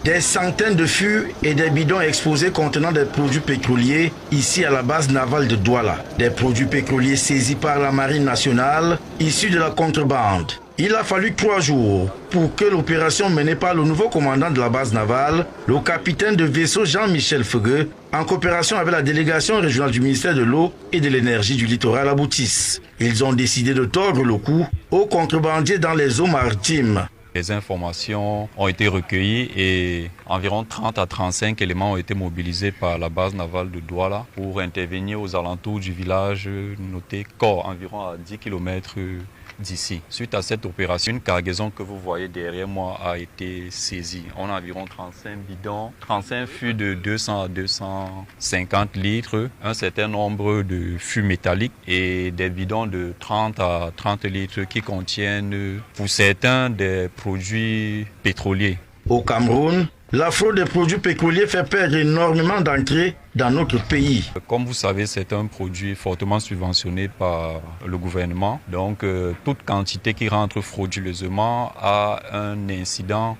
Des centaines de fûts et des bidons exposés contenant des produits pétroliers ici à la base navale de Douala. Des produits pétroliers saisis par la Marine nationale issus de la contrebande. Il a fallu 3 jours pour que l'opération menée par le nouveau commandant de la base navale, le capitaine de vaisseau Jean-Michel Feugueux, en coopération avec la délégation régionale du ministère de l'eau et de l'énergie du littoral aboutisse. Ils ont décidé de tordre le cou aux contrebandiers dans les eaux maritimes. Les informations ont été recueillies et environ 30 à 35 éléments ont été mobilisés par la base navale de Douala pour intervenir aux alentours du village noté Kor, environ à 10 km d'ici. Suite à cette opération, une cargaison que vous voyez derrière moi a été saisie. On a environ 35 bidons, 35 fûts de 200 à 250 litres, un certain nombre de fûts métalliques et des bidons de 30 à 30 litres qui contiennent pour certains des produits pétroliers. Au Cameroun, la fraude des produits pétroliers fait perdre énormément d'entrées dans notre pays. Comme vous savez, c'est un produit fortement subventionné par le gouvernement. Donc, toute quantité qui rentre frauduleusement a un incident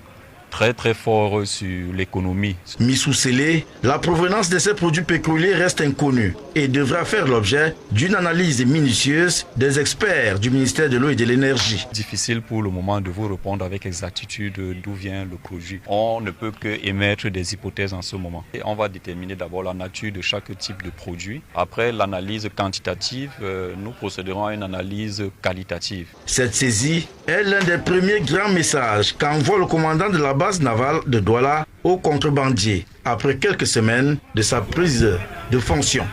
très fort sur l'économie. Missou Sélé, la provenance de ces produits pétroliers reste inconnue et devra faire l'objet d'une analyse minutieuse des experts du ministère de l'eau et de l'énergie. Difficile pour le moment de vous répondre avec exactitude d'où vient le produit. On ne peut que émettre des hypothèses en ce moment. Et on va déterminer d'abord la nature de chaque type de produit. Après l'analyse quantitative, nous procéderons à une analyse qualitative. Cette saisie est l'un des premiers grands messages qu'envoie le commandant de la base navale de Douala aux contrebandiers après quelques semaines de sa prise de fonction.